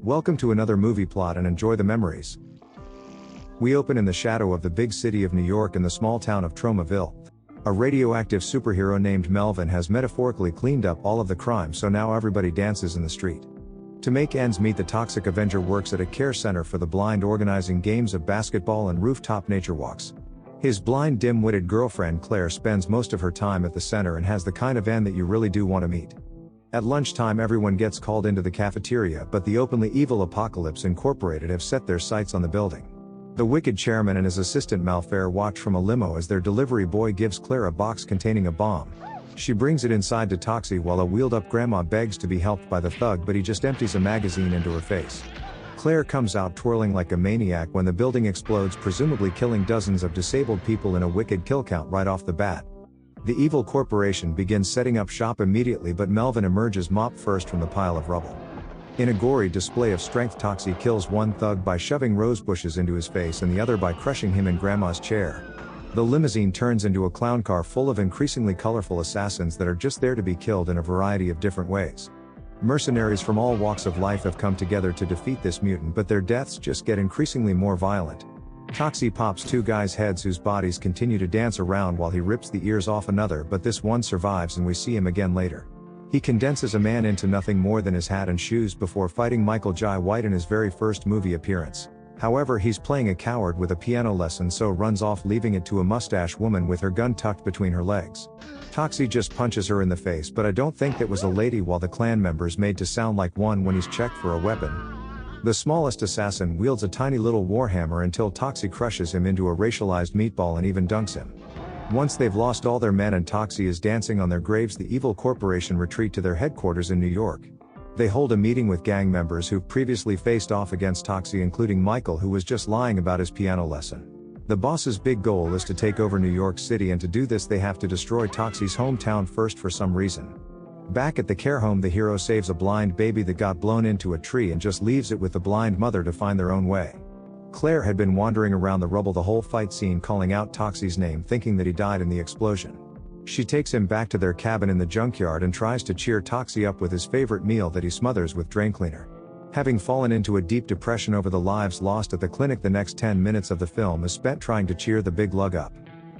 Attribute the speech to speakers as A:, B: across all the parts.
A: Welcome to another movie plot and enjoy the memories. We open in the shadow of the big city of New York in the small town of Tromaville. A radioactive superhero named Melvin has metaphorically cleaned up all of the crime, so now everybody dances in the street. To make ends meet, the Toxic Avenger works at a care center for the blind, organizing games of basketball and rooftop nature walks. His blind, dim-witted girlfriend Claire spends most of her time at the center and has the kind of end that you really do want to meet. At lunchtime, everyone gets called into the cafeteria, but the openly evil Apocalypse Incorporated have set their sights on the building. The wicked chairman and his assistant Malfaire watch from a limo as their delivery boy gives Claire a box containing a bomb. She brings it inside to Toxie while a wheeled-up grandma begs to be helped by the thug, but he just empties a magazine into her face. Claire comes out twirling like a maniac when the building explodes, presumably killing dozens of disabled people in a wicked kill count right off the bat. The evil corporation begins setting up shop immediately, but Melvin emerges mop first from the pile of rubble. In a gory display of strength, Toxie kills one thug by shoving rose bushes into his face and the other by crushing him in Grandma's chair. The limousine turns into a clown car full of increasingly colorful assassins that are just there to be killed in a variety of different ways. Mercenaries from all walks of life have come together to defeat this mutant, but their deaths just get increasingly more violent. Toxie pops two guys' heads whose bodies continue to dance around while he rips the ears off another, but this one survives and we see him again later. He condenses a man into nothing more than his hat and shoes before fighting Michael Jai White in his very first movie appearance. However, he's playing a coward with a piano lesson, so runs off, leaving it to a mustache woman with her gun tucked between her legs. Toxie just punches her in the face, but I don't think that was a lady, while the clan member's made to sound like one when he's checked for a weapon. The smallest assassin wields a tiny little warhammer until Toxie crushes him into a racialized meatball and even dunks him. Once they've lost all their men and Toxie is dancing on their graves, the evil corporation retreat to their headquarters in New York. They hold a meeting with gang members who've previously faced off against Toxie, including Michael, who was just lying about his piano lesson. The boss's big goal is to take over New York City, and to do this they have to destroy Toxie's hometown first for some reason. Back at the care home, the hero saves a blind baby that got blown into a tree and just leaves it with the blind mother to find their own way. Claire had been wandering around the rubble the whole fight scene, calling out Toxie's name, thinking that he died in the explosion. She takes him back to their cabin in the junkyard and tries to cheer Toxie up with his favorite meal that he smothers with drain cleaner. Having fallen into a deep depression over the lives lost at the clinic, the next 10 minutes of the film is spent trying to cheer the big lug up.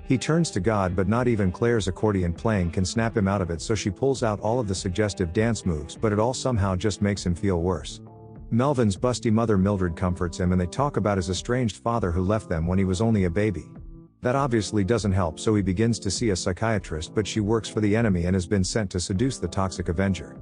A: He turns to God, but not even Claire's accordion playing can snap him out of it, so she pulls out all of the suggestive dance moves, but it all somehow just makes him feel worse. Melvin's busty mother Mildred comforts him, and they talk about his estranged father who left them when he was only a baby. That obviously doesn't help, so he begins to see a psychiatrist, but she works for the enemy and has been sent to seduce the Toxic Avenger.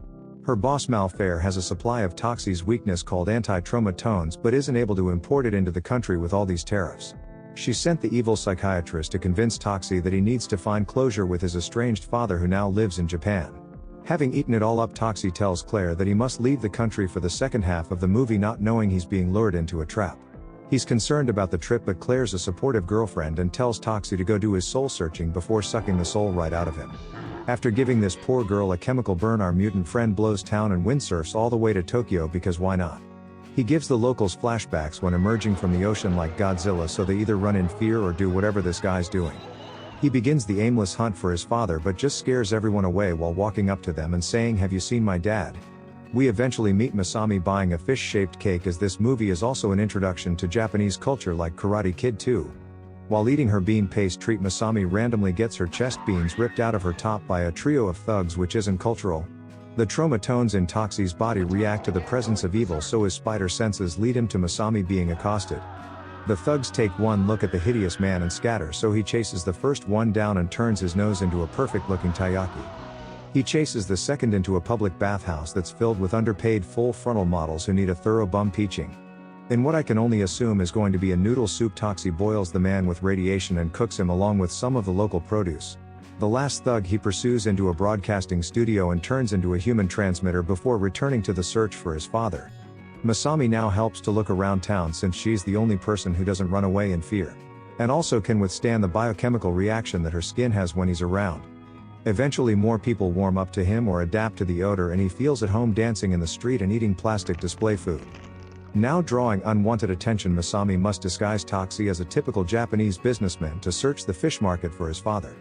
A: Her boss Malfaire has a supply of Toxie's weakness called anti-Troma tones, but isn't able to import it into the country with all these tariffs. She sent the evil psychiatrist to convince Toxie that he needs to find closure with his estranged father, who now lives in Japan. Having eaten it all up, Toxie tells Claire that he must leave the country for the second half of the movie, not knowing he's being lured into a trap. He's concerned about the trip, but Claire's a supportive girlfriend and tells Toxie to go do his soul searching before sucking the soul right out of him. After giving this poor girl a chemical burn, our mutant friend blows town and windsurfs all the way to Tokyo, because why not? He gives the locals flashbacks when emerging from the ocean like Godzilla, so they either run in fear or do whatever this guy's doing. He begins the aimless hunt for his father, but just scares everyone away while walking up to them and saying, "Have you seen my dad?" We eventually meet Masami buying a fish-shaped cake, as this movie is also an introduction to Japanese culture like Karate Kid 2. While eating her bean paste treat, Masami randomly gets her chest beans ripped out of her top by a trio of thugs, which isn't cultural. The Troma tones in Toxie's body react to the presence of evil, so his spider senses lead him to Masami being accosted. The thugs take one look at the hideous man and scatter, so he chases the first one down and turns his nose into a perfect-looking taiyaki. He chases the second into a public bathhouse that's filled with underpaid full-frontal models who need a thorough bum peaching. In what I can only assume is going to be a noodle soup, Toxie boils the man with radiation and cooks him along with some of the local produce. The last thug he pursues into a broadcasting studio and turns into a human transmitter before returning to the search for his father. Masami now helps to look around town, since she's the only person who doesn't run away in fear, and also can withstand the biochemical reaction that her skin has when he's around. Eventually more people warm up to him or adapt to the odor, and he feels at home dancing in the street and eating plastic display food. Now drawing unwanted attention, Masami must disguise Toxie as a typical Japanese businessman to search the fish market for his father.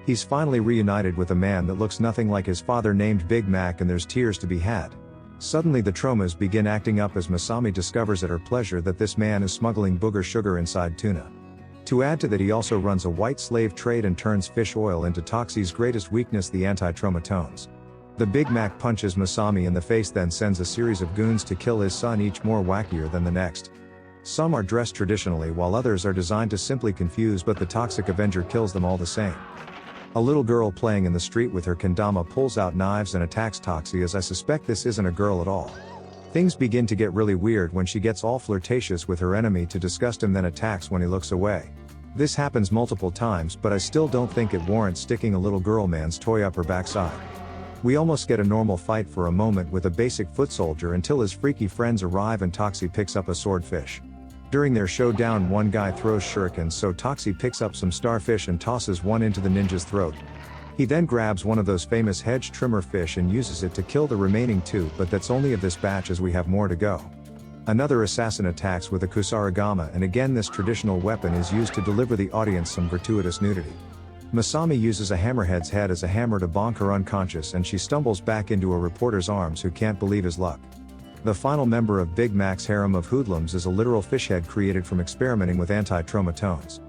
A: He's finally reunited with a man that looks nothing like his father named Big Mac, and there's tears to be had. Suddenly the Tromas begin acting up as Masami discovers at her pleasure that this man is smuggling booger sugar inside tuna. To add to that, he also runs a white slave trade and turns fish oil into Toxi's greatest weakness, the anti-Troma tones. The Big Mac punches Masami in the face, then sends a series of goons to kill his son, each more wackier than the next. Some are dressed traditionally while others are designed to simply confuse, but the Toxic Avenger kills them all the same. A little girl playing in the street with her kendama pulls out knives and attacks Toxi, as I suspect this isn't a girl at all. Things begin to get really weird when she gets all flirtatious with her enemy to disgust him, then attacks when he looks away. This happens multiple times, but I still don't think it warrants sticking a little girl man's toy up her backside. We almost get a normal fight for a moment with a basic foot soldier until his freaky friends arrive and Toxi picks up a swordfish. During their showdown, one guy throws shurikens, so Toxi picks up some starfish and tosses one into the ninja's throat. He then grabs one of those famous hedge trimmer fish and uses it to kill the remaining two, but that's only of this batch as we have more to go. Another assassin attacks with a kusarigama, and again this traditional weapon is used to deliver the audience some gratuitous nudity. Masami uses a hammerhead's head as a hammer to bonk her unconscious, and she stumbles back into a reporter's arms who can't believe his luck. The final member of Big Mac's harem of hoodlums is a literal fish head created from experimenting with anti-Troma tones.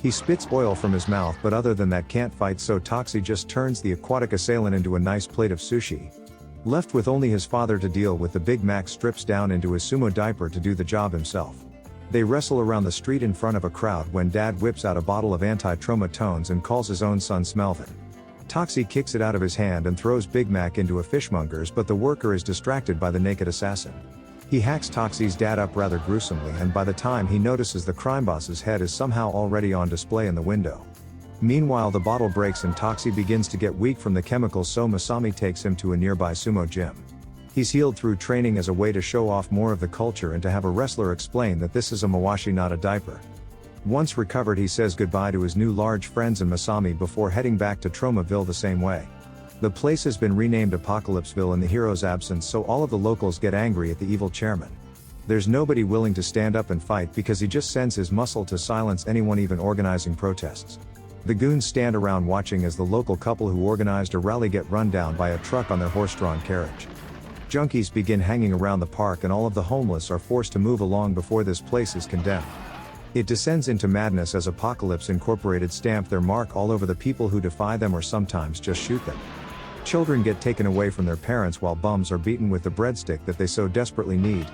A: He spits oil from his mouth, but other than that can't fight, so Toxi just turns the aquatic assailant into a nice plate of sushi. Left with only his father to deal with, the Big Mac strips down into his sumo diaper to do the job himself. They wrestle around the street in front of a crowd when Dad whips out a bottle of anti-Troma tones and calls his own son Melvin. Toxi kicks it out of his hand and throws Big Mac into a fishmonger's, but the worker is distracted by the naked assassin. He hacks Toxi's dad up rather gruesomely, and by the time he notices, the crime boss's head is somehow already on display in the window. Meanwhile, the bottle breaks and Toxi begins to get weak from the chemicals, so Masami takes him to a nearby sumo gym. He's healed through training as a way to show off more of the culture and to have a wrestler explain that this is a mawashi, not a diaper. Once recovered, he says goodbye to his new large friends and Masami before heading back to Tromaville the same way. The place has been renamed Apocalypseville in the hero's absence, so all of the locals get angry at the evil chairman. There's nobody willing to stand up and fight because he just sends his muscle to silence anyone even organizing protests. The goons stand around watching as the local couple who organized a rally get run down by a truck on their horse-drawn carriage. Junkies begin hanging around the park, and all of the homeless are forced to move along before this place is condemned. It descends into madness as Apocalypse Incorporated stamp their mark all over the people who defy them or sometimes just shoot them. Children get taken away from their parents while bums are beaten with the breadstick that they so desperately need.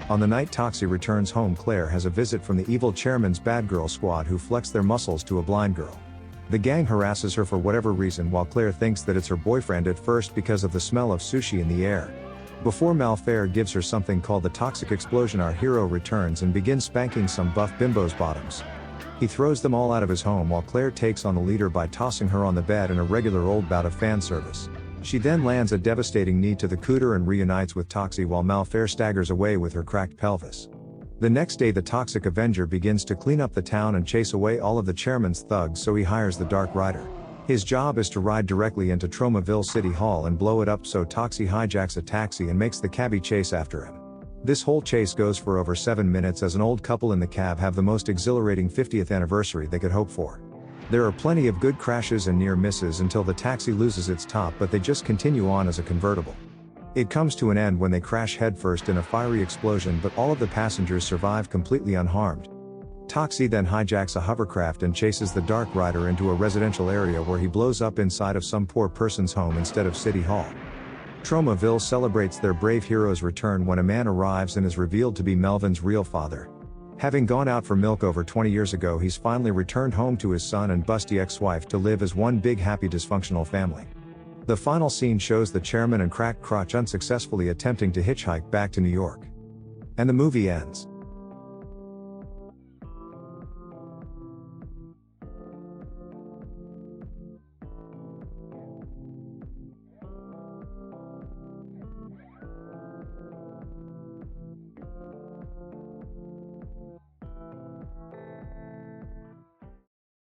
A: On the night Toxi returns home, Claire has a visit from the evil chairman's bad girl squad who flex their muscles to a blind girl. The gang harasses her for whatever reason, while Claire thinks that it's her boyfriend at first because of the smell of sushi in the air. Before Malfaire gives her something called the toxic explosion, our hero returns and begins spanking some buff bimbos' bottoms. He throws them all out of his home while Claire takes on the leader by tossing her on the bed in a regular old bout of fan service. She then lands a devastating knee to the cooter and reunites with Toxi while Malfaire staggers away with her cracked pelvis. The next day, the Toxic Avenger begins to clean up the town and chase away all of the chairman's thugs, so he hires the Dark Rider. His job is to ride directly into Tromaville City Hall and blow it up, so Toxi hijacks a taxi and makes the cabbie chase after him. This whole chase goes for over 7 minutes as an old couple in the cab have the most exhilarating 50th anniversary they could hope for. There are plenty of good crashes and near misses until the taxi loses its top, but they just continue on as a convertible. It comes to an end when they crash headfirst in a fiery explosion, but all of the passengers survive completely unharmed. Toxi then hijacks a hovercraft and chases the Dark Rider into a residential area where he blows up inside of some poor person's home instead of City Hall. Tromaville celebrates their brave hero's return when a man arrives and is revealed to be Melvin's real father. Having gone out for milk over 20 years ago, he's finally returned home to his son and busty ex-wife to live as one big happy dysfunctional family. The final scene shows the chairman and cracked crotch unsuccessfully attempting to hitchhike back to New York. And the movie ends.